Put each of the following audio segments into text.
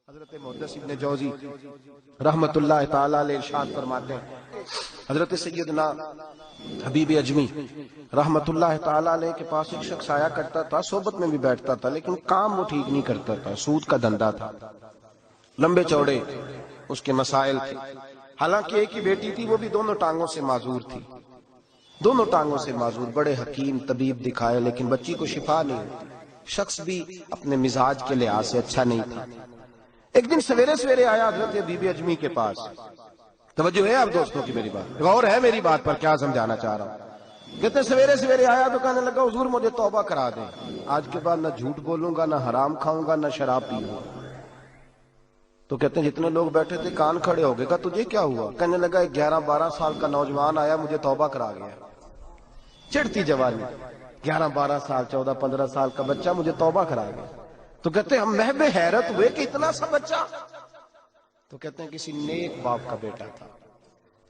حضرت محدث ابن جوزی رحمت اللہ تعالی علیہ ارشاد فرماتے ہیں، حضرت سیدنا حبیب اجمی رحمت اللہ تعالی علیہ کے پاس ایک شخص آیا کرتا تھا، صحبت میں بھی بیٹھتا تھا، لیکن کام وہ ٹھیک نہیں کرتا تھا، سود کا دھندا تھا، لمبے چوڑے اس کے مسائل تھے۔ حالانکہ ایک ہی بیٹی تھی، وہ بھی دونوں ٹانگوں سے معذور تھی، دونوں ٹانگوں سے معذور، بڑے حکیم طبیب دکھائے لیکن بچی کو شفا نہیں ہوتی، شخص بھی اپنے مزاج کے لحاظ سے اچھا نہیں تھا۔ ایک دن سویرے سویرے آیا حضرت حبیب اجمی کے پاس، توجہ ہے آپ دوستوں کی، میری بات غور ہے میری بات پر، کیا سمجھانا چاہ رہا ہوں۔ کہتے سویرے سویرے آیا تو کہنے لگا حضور مجھے توبہ کرا دیں، آج کے بعد نہ جھوٹ بولوں گا، نہ حرام کھاؤں گا، نہ شراب پیوں گا۔ تو کہتے ہیں جتنے لوگ بیٹھے تھے کان کھڑے ہو گئے، کہا تجھے کیا ہوا؟ کہنے لگا 11-12 سال کا نوجوان آیا مجھے توبہ کرا گیا، چڑھتی جوانی، 11-12 سال 14-15 سال کا بچہ مجھے توبہ کرا گیا۔ تو کہتے ہیں ہم محب حیرت ہوئے کہ اتنا سا بچہ؟ تو کہتے ہیں کسی نیک باپ کا بیٹا تھا،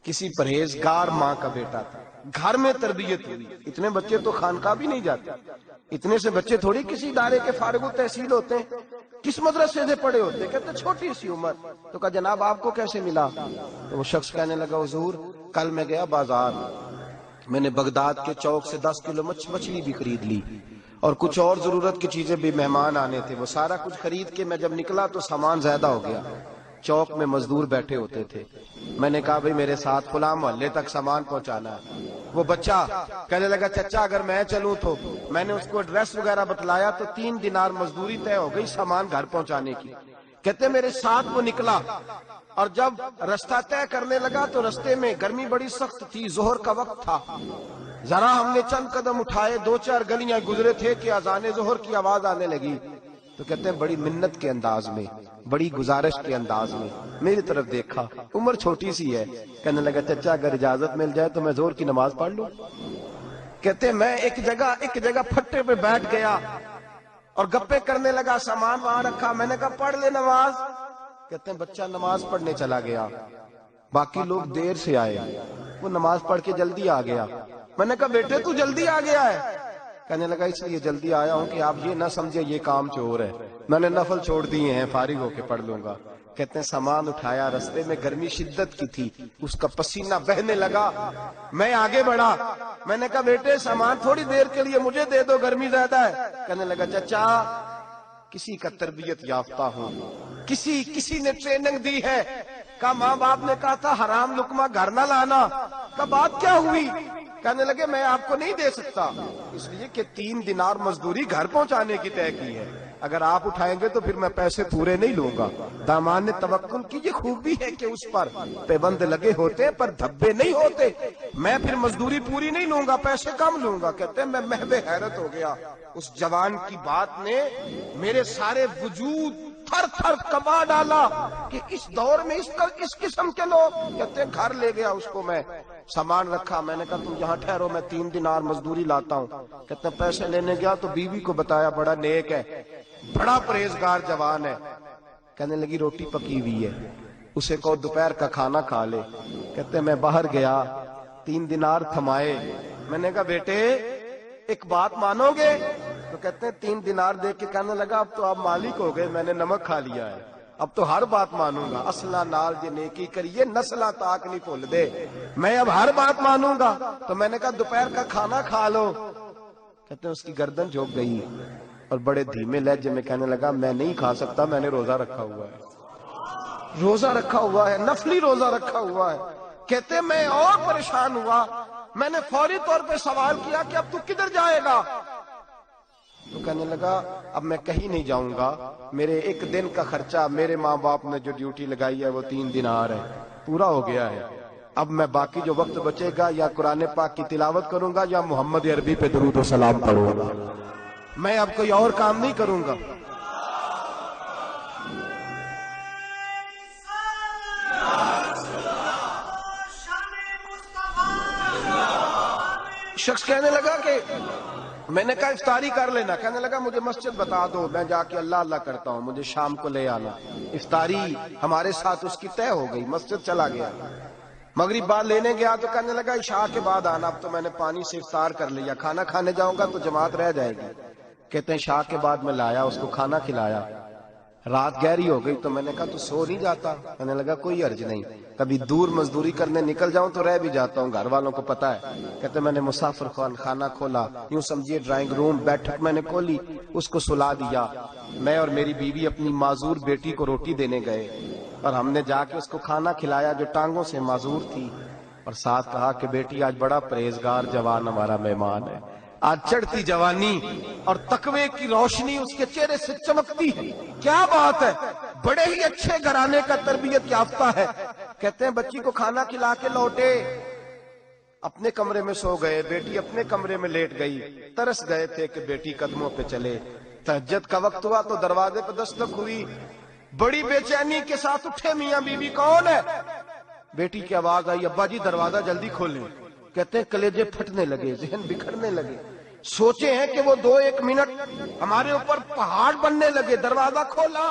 کسی پرہیزگار ماں کا بیٹا تھا، گھر میں تربیت ہوئی۔ اتنے بچے تو خانقاہ بھی نہیں جاتے، اتنے سے بچے تھوڑی کسی ادارے کے فارغ التحصیل ہوتے ہیں، کس مدرسے سے پڑھے ہوتے ہیں؟ کہتے چھوٹی سی عمر۔ تو کہا جناب آپ کو کیسے ملا؟ تو وہ شخص کہنے لگا حضور کل میں گیا بازار، میں نے بغداد کے چوک سے 10 کلو مچھلی بھی خرید لی اور کچھ اور ضرورت کی چیزیں بھی، مہمان آنے تھے، وہ سارا کچھ خرید کے میں جب نکلا تو سامان زیادہ ہو گیا۔ چوک میں مزدور بیٹھے ہوتے تھے، میں نے کہا بھئی میرے ساتھ فلاں محلے تک سامان پہنچانا ہے۔ وہ بچہ کہنے لگا چچا اگر میں چلوں تو، میں نے اس کو ایڈریس وغیرہ بتلایا تو 3 دینار مزدوری طے ہو گئی سامان گھر پہنچانے کی۔ کہتے میرے ساتھ وہ نکلا اور جب رستہ طے کرنے لگا تو رستے میں گرمی بڑی سخت تھی، ظہر کا وقت تھا، ذرا ہم نے چند قدم اٹھائے، 2-4 گلیاں گزرے تھے کہ اذان ظہر کی آواز آنے لگی۔ تو کہتے ہیں بڑی منت کے انداز میں، بڑی گزارش کے انداز میں میری طرف دیکھا، عمر چھوٹی سی ہے، کہنے لگا چچا اگر اجازت مل جائے تو میں ظہر کی نماز پڑھ لوں۔ کہتے ہیں میں ایک جگہ پھٹے پہ بیٹھ گیا اور گپے کرنے لگا، سامان وہاں رکھا، میں نے کہا پڑھ لے نماز۔ کہتے ہیں بچہ نماز پڑھنے چلا گیا، باقی لوگ دیر سے آئے، وہ نماز پڑھ کے جلدی آ گیا۔ میں نے کہا بیٹے تو جلدی آ گیا ہے؟ کہنے لگا اس لیے جلدی آیا ہوں کہ آپ یہ نہ سمجھے یہ کام چور ہے، میں نے نفل چھوڑ دیے ہیں، فارغ ہو کے پڑھ لوں گا۔ کہتے ہیں سامان اٹھایا، رستے میں گرمی شدت کی تھی، اس کا پسینہ بہنے لگا، میں آگے بڑھا، میں نے کہا بیٹے سامان تھوڑی دیر کے لیے مجھے دے دو، گرمی زیادہ ہے۔ کہنے لگا چچا کسی کا تربیت یافتہ ہوں، کسی نے ٹریننگ دی ہے، کہا ماں باپ نے کہا تھا حرام لقمہ گھر نہ لانا، کہا بات کیا ہوئی؟ کہنے لگے میں آپ کو نہیں دے سکتا، اس لیے کہ 3 دینار مزدوری گھر پہنچانے کی طے کی ہے، اگر آپ اٹھائیں گے تو پھر میں پیسے پورے نہیں لوں گا۔ دامان نے توکل کی، یہ خوبی ہے کہ اس پر پیبند لگے ہوتے پر دھبے نہیں ہوتے، میں پھر مزدوری پوری نہیں لوں گا، پیسے کم لوں گا۔ کہتے ہیں میں محو حیرت ہو گیا، اس جوان کی بات نے میرے سارے وجود تھر تھر کبا ڈالا کہ اس دور میں اس قسم کے لوگ۔ کہتے ہیں گھر لے گیا اس کو، میں سامان رکھا، میں نے کہا تم یہاں ٹھہرو میں 3 دینار مزدوری لاتا ہوں۔ کہتے ہیں پیسے لینے گیا تو بیوی کو بتایا بڑا نیک ہے، بڑا پرہیزگار جوان ہے، کہنے لگی روٹی پکی ہوئی ہے، اسے کہو دوپہر کا کھانا کھا لے۔ کہتے ہیں میں باہر گیا، 3 دینار تھمائے، میں نے کہا بیٹے ایک بات مانو گے؟ تو کہتے ہیں 3 دینار دے کے کہنے لگا اب تو آپ مالک ہو گئے، میں نے نمک کھا لیا ہے، اب تو ہر بات مانوں گا، اصلہ نال جے نیکی کریے نسلہ تاک نہیں بھول دے، میں اب ہر بات مانوں گا۔ تو میں نے کہا دوپہر کا کھانا کھا لو۔ کہتے ہیں اس کی گردن جھک گئی اور بڑے دھیمے لہجے میں کہنے لگا میں نہیں کھا سکتا، میں نے روزہ رکھا ہوا ہے، روزہ رکھا ہوا ہے، نفلی روزہ رکھا ہوا ہے۔ کہتے ہیں میں اور پریشان ہوا، میں نے فوری طور پہ سوال کیا کہ اب تو کدھر جائے گا؟ تو کہنے لگا اب میں کہیں نہیں جاؤں گا، میرے 1 دن کا خرچہ میرے ماں باپ نے جو ڈیوٹی لگائی ہے وہ 3 دینار ہے، پورا ہو گیا ہے، اب میں باقی جو وقت بچے گا یا قرآن پاک کی تلاوت کروں گا یا محمد عربی پہ درود و سلام پڑھوں گا، میں اب کوئی اور کام نہیں کروں گا۔ شخص کہنے لگا کہ میں نے کہا افطاری کر لینا، کہنے لگا مجھے مسجد بتا دو، میں جا کے اللہ اللہ کرتا ہوں، مجھے شام کو لے آنا۔ افطاری ہمارے ساتھ اس کی طے ہو گئی، مسجد چلا گیا، مغرب بعد لینے گیا تو کہنے لگا عشاء کے بعد آنا، اب تو میں نے پانی سے افطار کر لیا، کھانا کھانے جاؤں گا تو جماعت رہ جائے گی۔ کہتے ہیں عشاء کے بعد میں لایا، اس کو کھانا کھلایا، رات گہری ہو گئی تو میں نے کہا تو سو نہیں جاتا؟ میں نے لگا کوئی حرج نہیں، کبھی دور مزدوری کرنے نکل جاؤں تو رہ بھی جاتا ہوں، گھر والوں کو پتا ہے۔ کہتے میں نے مسافر خانہ کھولا، یوں سمجھیے ڈرائنگ روم بیٹھک میں نے کھولی، اس کو سلا دیا۔ میں اور میری بیوی اپنی معذور بیٹی کو روٹی دینے گئے اور ہم نے جا کے اس کو کھانا کھلایا جو ٹانگوں سے معذور تھی، اور ساتھ کہا کہ بیٹی آج بڑا پرہیزگار جوان ہمارا مہمان ہے، آج چڑھتی جوانی اور تقوی کی روشنی اس کے چہرے سے چمکتی ہے، کیا بات ہے، بڑے ہی اچھے گھرانے کا تربیت یافتہ ہے۔ کہتے ہیں بچی کو کھانا کھلا کے لوٹے، اپنے کمرے میں سو گئے، بیٹی اپنے کمرے میں لیٹ گئی، ترس گئے تھے کہ بیٹی قدموں پہ چلے۔ تہجد کا وقت ہوا تو دروازے پہ دستک ہوئی، بڑی بے چینی کے ساتھ اٹھے میاں بیوی، کون ہے؟ بیٹی کی آواز آئی، ابا جی دروازہ جلدی کھولیں۔ کہتے ہیں کلیجے پھٹنے لگے، ذہن بکھرنے لگے، سوچے ہیں کہ وہ 2-1 منٹ ہمارے اوپر پہاڑ بننے لگے۔ دروازہ کھولا،